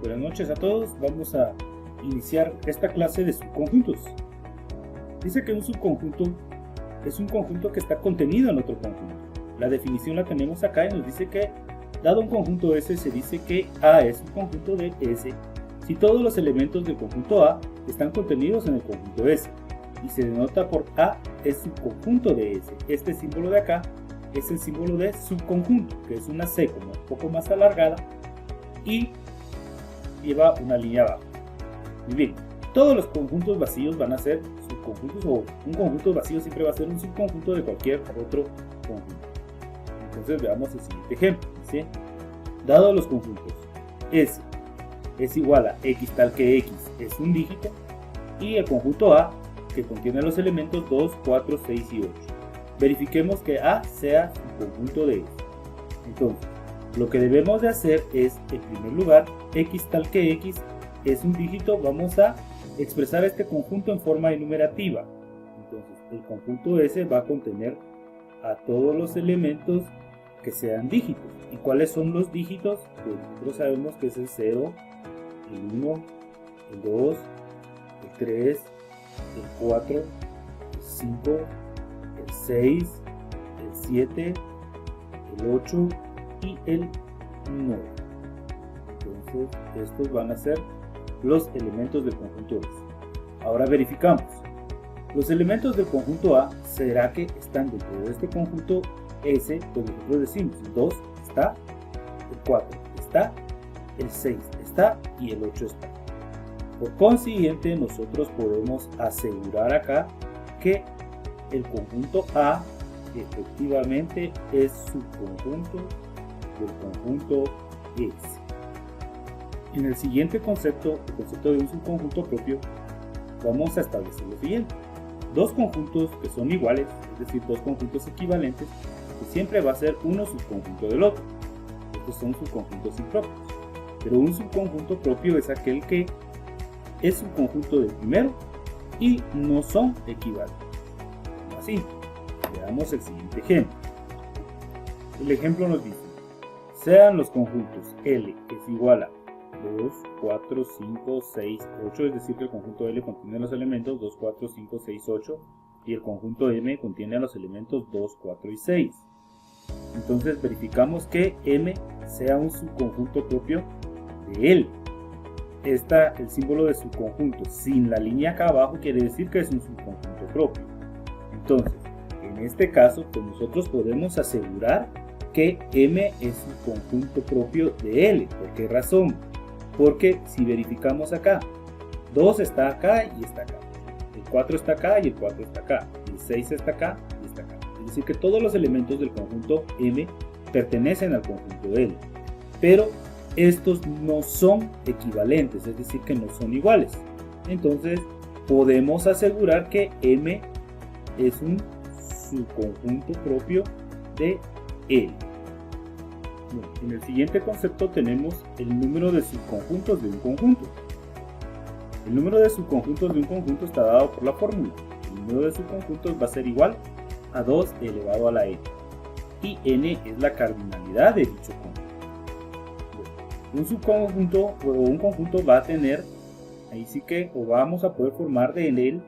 Buenas noches a todos. Vamos a iniciar esta clase de subconjuntos. Dice que un subconjunto es un conjunto que está contenido en otro conjunto. La definición la tenemos acá y nos dice que, dado un conjunto S, se dice que A es un conjunto de S si todos los elementos del conjunto A están contenidos en el conjunto S, y se denota por A es subconjunto de S. Este símbolo de acá es el símbolo de subconjunto, que es una C como un poco más alargada y lleva una línea abajo. Muy bien, todos los conjuntos vacíos van a ser subconjuntos, o un conjunto vacío siempre va a ser un subconjunto de cualquier otro conjunto. Entonces veamos el siguiente ejemplo. ¿Sí? Dado los conjuntos S es igual a X tal que X es un dígito, y el conjunto A que contiene los elementos 2, 4, 6 y 8. Verifiquemos que A sea subconjunto de S. Entonces, lo que debemos de hacer es, en primer lugar, X tal que X es un dígito, vamos a expresar este conjunto en forma enumerativa. Entonces, el conjunto S va a contener a todos los elementos que sean dígitos. ¿Y cuáles son los dígitos? Pues nosotros sabemos que es el 0, el 1, el 2, el 3, el 4, el 5, el 6, el 7, el 8 y el 9. Entonces estos van a ser los elementos del conjunto S. Ahora verificamos. Los elementos del conjunto A, ¿será que están dentro de este conjunto S? Pues nosotros decimos, el 2 está, el 4 está, el 6 está y el 8 está. Por consiguiente, nosotros podemos asegurar acá que el conjunto A efectivamente es subconjunto del conjunto S. En el siguiente concepto, el concepto de un subconjunto propio, vamos a establecer lo siguiente. Dos conjuntos que son iguales, es decir, dos conjuntos equivalentes, que siempre va a ser uno subconjunto del otro. Estos son subconjuntos impropios. Pero un subconjunto propio es aquel que es subconjunto del primero y no son equivalentes. Así, veamos el siguiente ejemplo. El ejemplo nos dice, sean los conjuntos L es igual a 2, 4, 5, 6, 8, es decir que el conjunto L contiene los elementos 2, 4, 5, 6, 8 y el conjunto M contiene los elementos 2, 4 y 6. Entonces verificamos que M sea un subconjunto propio de L. El símbolo de subconjunto sin la línea acá abajo quiere decir que es un subconjunto propio. Entonces, en este caso, pues nosotros podemos asegurar que M es un conjunto propio de L. ¿Por qué razón? Porque si verificamos acá, 2 está acá y está acá, el 4 está acá y el 4 está acá, el 6 está acá y está acá. Es decir que todos los elementos del conjunto M pertenecen al conjunto L, pero estos no son equivalentes, es decir que no son iguales. Entonces podemos asegurar que M es un subconjunto propio de L. En el siguiente concepto tenemos el número de subconjuntos de un conjunto. El número de subconjuntos de un conjunto está dado por la fórmula. El número de subconjuntos va a ser igual a 2 elevado a la n. Y n es la cardinalidad de dicho conjunto. Un subconjunto o un conjunto va a tener, ahí sí que, o vamos a poder formar de él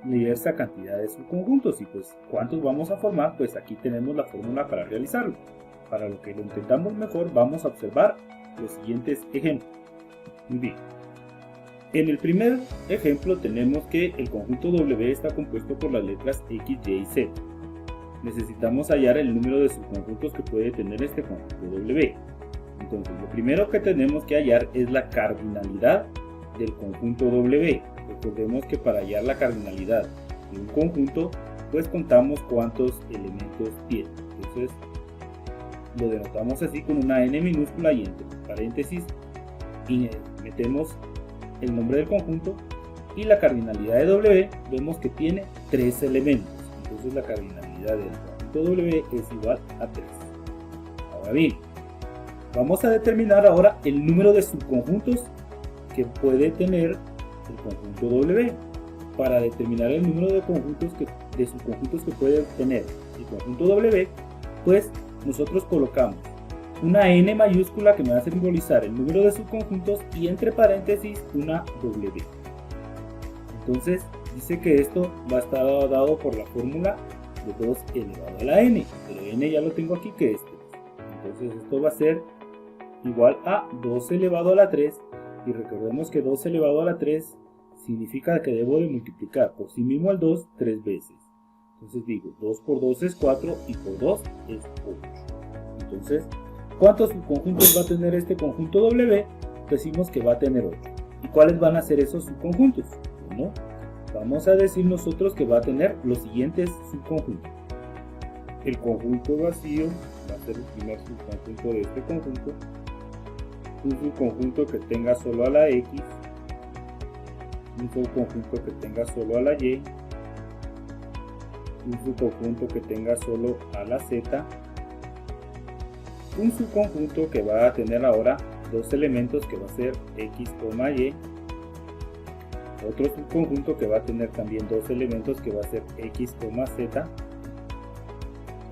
diversa cantidad de subconjuntos. Y pues, ¿cuántos vamos a formar? Pues aquí tenemos la fórmula para realizarlo. Para lo que lo entendamos mejor, vamos a observar los siguientes ejemplos. Muy bien. En el primer ejemplo tenemos que el conjunto W está compuesto por las letras X, Y y Z. Necesitamos hallar el número de subconjuntos que puede tener este conjunto W. Entonces, lo primero que tenemos que hallar es la cardinalidad del conjunto W. Recordemos que para hallar la cardinalidad de un conjunto, pues contamos cuántos elementos tiene. Entonces, lo denotamos así con una n minúscula y entre paréntesis y metemos el nombre del conjunto, y la cardinalidad de W vemos que tiene 3 elementos. Entonces la cardinalidad del conjunto W es igual a 3. Ahora bien, vamos a determinar ahora el número de subconjuntos que puede tener el conjunto W. Para determinar el número de subconjuntos que puede tener el conjunto W, pues nosotros colocamos una n mayúscula que me va a simbolizar el número de subconjuntos y entre paréntesis una w. Entonces dice que esto va a estar dado por la fórmula de 2 elevado a la n, pero n ya lo tengo aquí que es 3. Entonces esto va a ser igual a 2 elevado a la 3, y recordemos que 2 elevado a la 3 significa que debo de multiplicar por sí mismo el 2 3 veces. Entonces digo, 2 por 2 es 4 y por 2 es 8. Entonces, ¿cuántos subconjuntos va a tener este conjunto W? Decimos que va a tener 8. ¿Y cuáles van a ser esos subconjuntos? Bueno, vamos a decir nosotros que va a tener los siguientes subconjuntos. El conjunto vacío va a ser el primer subconjunto de este conjunto. Un subconjunto que tenga solo a la X. Un subconjunto que tenga solo a la Y. Un subconjunto que tenga solo a la Z. Un subconjunto que va a tener ahora dos elementos que va a ser X, Y. Otro subconjunto que va a tener también dos elementos que va a ser X, Z.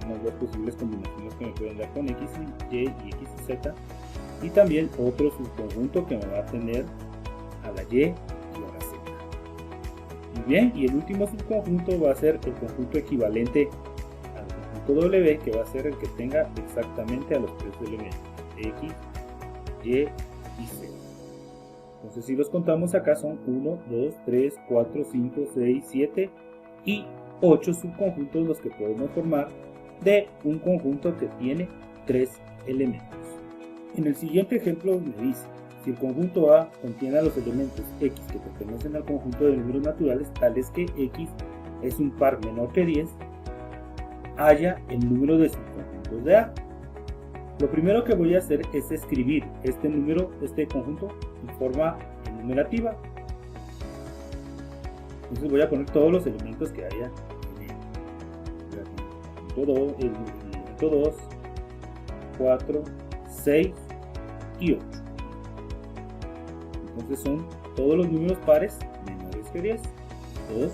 Son las dos posibles combinaciones que me pueden dar con X, Y y X y Z. Y también otro subconjunto que me va a tener a la Y y a la Z. Muy bien, y el último subconjunto va a ser el conjunto equivalente al conjunto W, que va a ser el que tenga exactamente a los tres elementos X, Y y Z. Entonces si los contamos acá son 1, 2, 3, 4, 5, 6, 7 y 8 subconjuntos los que podemos formar de un conjunto que tiene 3 elementos. En el siguiente ejemplo me dice, si el conjunto A contiene a los elementos X que pertenecen al conjunto de números naturales, tales que X es un par menor que 10, halla el número de subconjuntos de A. Lo primero que voy a hacer es escribir este conjunto en forma enumerativa. Entonces voy a poner todos los elementos que haya en el elemento 2, 4, 6 y 8. Entonces son todos los números pares menores que 10. 2,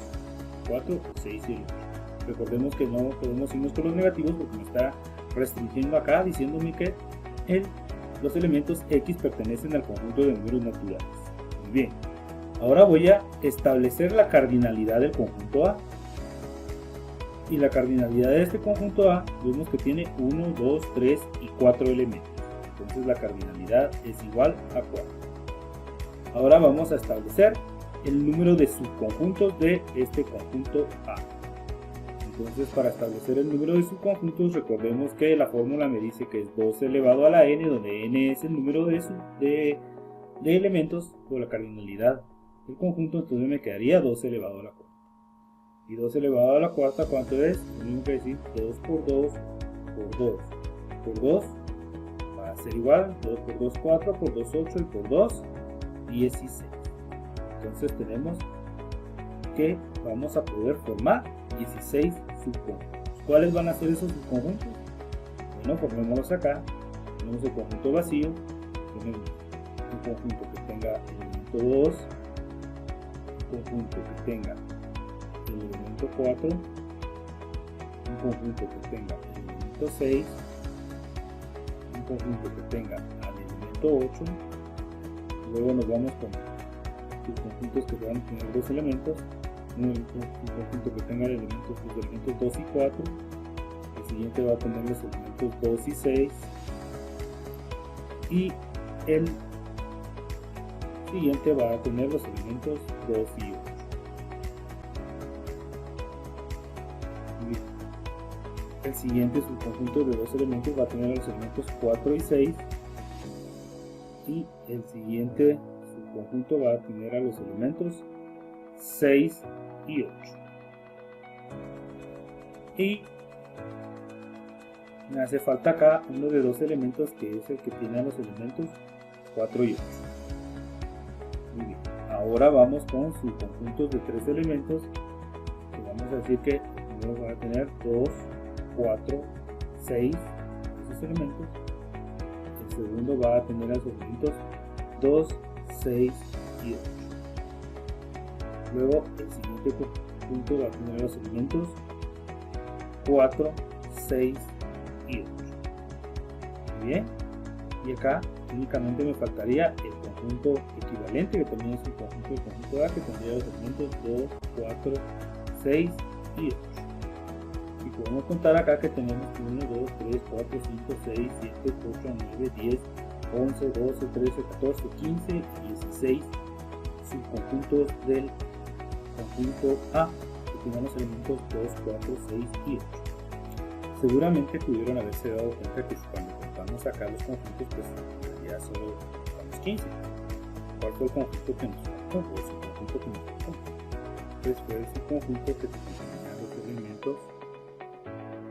4, 6 y 8. Recordemos que no podemos irnos con los negativos porque me está restringiendo acá diciéndome que los elementos X pertenecen al conjunto de números naturales. Muy bien, ahora voy a establecer la cardinalidad del conjunto A. Y la cardinalidad de este conjunto A vemos que tiene 1, 2, 3 y 4 elementos. Entonces la cardinalidad es igual a 4. Ahora vamos a establecer el número de subconjuntos de este conjunto A. Entonces para establecer el número de subconjuntos recordemos que la fórmula me dice que es 2 elevado a la n, donde n es el número de elementos por la cardinalidad del conjunto. Entonces me quedaría 2 elevado a la 4. Y 2 elevado a la cuarta, ¿cuánto es? Tenemos que decir 2 por 2 por 2 por 2 va a ser igual 2 por 2 4 por 2 8 y por 2 16. Entonces tenemos que vamos a poder formar 16 subconjuntos. ¿Cuáles van a ser esos subconjuntos? Bueno, formémoslos acá. Tenemos el conjunto vacío, tenemos un conjunto que tenga el elemento 2, un conjunto que tenga el elemento 4, un conjunto que tenga el elemento 6, un conjunto que tenga al elemento 8, luego nos vamos con los conjuntos que van a tener dos elementos, un conjunto que tenga los elementos 2 y 4, el siguiente va a tener los elementos 2 y 6, y el siguiente va a tener los elementos 2 y 8. El siguiente subconjunto de dos elementos va a tener los elementos 4 y 6, y el siguiente subconjunto va a tener a los elementos 6 y 8. Y me hace falta acá uno de dos elementos que es el que tiene a los elementos 4 y 8. Muy bien, ahora vamos con subconjuntos de tres elementos, que vamos a decir que primero van a tener 2, 4, 6, esos elementos. El segundo va a tener a los elementos 2, 6 y 8. Luego el siguiente conjunto va a tener los elementos 4, 6 y 8. Muy bien, y acá únicamente me faltaría el conjunto equivalente, que también es el conjunto A, que tendría los elementos 2, 4, 6 y 8. Y podemos contar acá que tenemos 1, 2, 3, 4, 5, 6, 7, 8, 9, 10, 11, 12, 13, 14, 15 y 16 subconjuntos del conjunto A, que tienen los elementos 2, 4, 6 y 8. Seguramente pudieron haberse dado cuenta que cuando contamos acá los conjuntos, pues ya solo contamos 15. ¿Cuál fue el conjunto que nos faltó? Pues el conjunto que nos faltó. Pues fue ese conjunto que tenía los elementos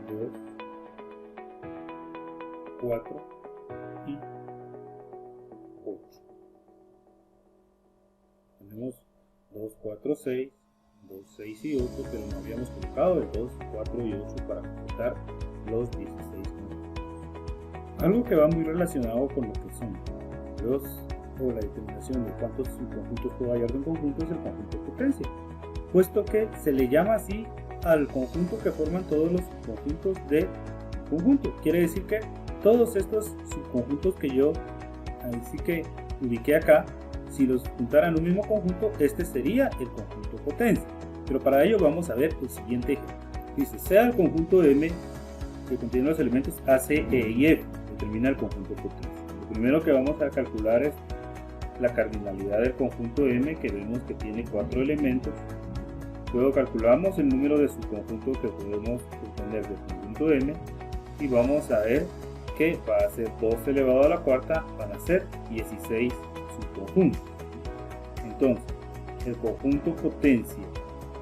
2, 4 y 8. Tenemos 2, 4, 6, 2, 6 y 8, pero no habíamos colocado el 2, 4 y 8 para completar los 16 conjuntos. Algo que va muy relacionado con lo que son los o la determinación de cuántos subconjuntos puede hallar de un conjunto es el conjunto de potencia, puesto que se le llama así al conjunto que forman todos los subconjuntos de conjunto. Quiere decir que todos estos subconjuntos que yo así que ubiqué acá, si los juntara en un mismo conjunto, este sería el conjunto potencia. Pero para ello vamos a ver el siguiente ejemplo. Dice, sea el conjunto M que contiene los elementos A, C, E y F, determina el conjunto potencia. Lo primero que vamos a calcular es la cardinalidad del conjunto M, que vemos que tiene 4 elementos. Luego calculamos el número de subconjuntos que podemos obtener del conjunto M y vamos a ver que va a ser 2 elevado a la cuarta, van a ser 16 subconjuntos. Entonces, el conjunto potencia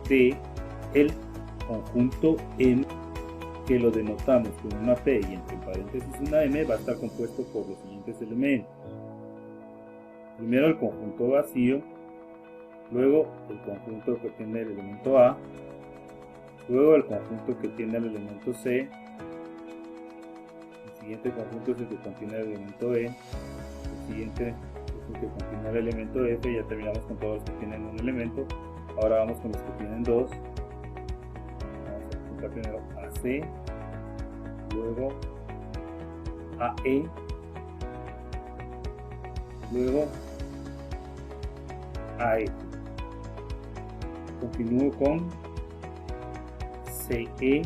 de el conjunto M, que lo denotamos con una P y entre paréntesis una M, va a estar compuesto por los siguientes elementos. Primero el conjunto vacío, luego el conjunto que tiene el elemento A, luego el conjunto que tiene el elemento C, el siguiente conjunto es el que contiene el elemento E, el siguiente es el que contiene el elemento F, y ya terminamos con todos los que tienen un elemento. Ahora vamos con los que tienen dos. Vamos a contar primero AC, luego AE, luego AE. Continúo con CE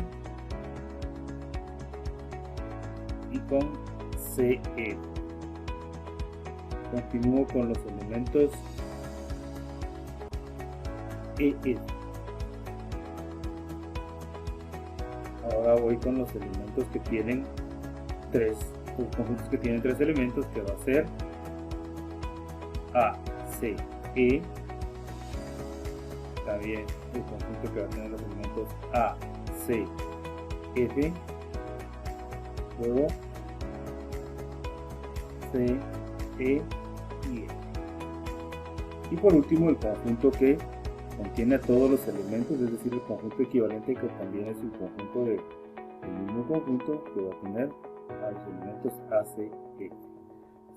y con CE. Continúo con los elementos EF. Ahora voy con los elementos que tienen los conjuntos que tienen tres elementos, que va a ser A, C, E. También el conjunto que va a tener los elementos A, C, F. Luego C, E y F. Y por último el conjunto que contiene a todos los elementos, es decir, el conjunto equivalente, que también es el conjunto del mismo conjunto, que va a tener a los elementos A, C, E.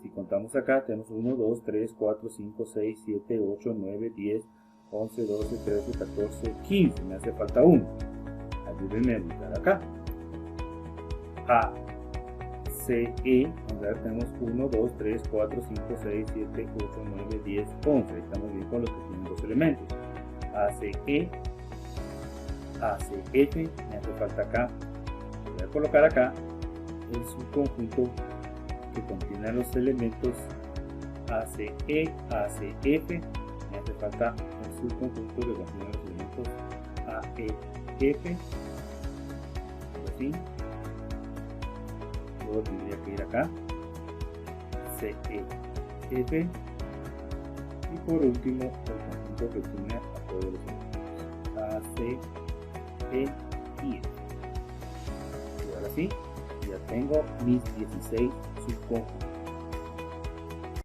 Si contamos acá, tenemos 1, 2, 3, 4, 5, 6, 7, 8, 9, 10, 11, 12, 13, 14, 15. Me hace falta 1. Ayúdenme a buscar acá. A, C, E. Vamos a ver, tenemos 1, 2, 3, 4, 5, 6, 7, 8, 9, 10, 11. Ahí estamos bien con los que tienen dos elementos. ACE, ACF, me hace falta acá. Voy a colocar acá el subconjunto que contiene los elementos ACE, ACF. Me hace falta el subconjunto que contiene los elementos AEF. Así. Luego tendría que ir acá, CEF. Y por último, el conjunto que tiene a todos los elementos A, C, E y F. Y ahora sí, ya tengo mis 16 subconjuntos.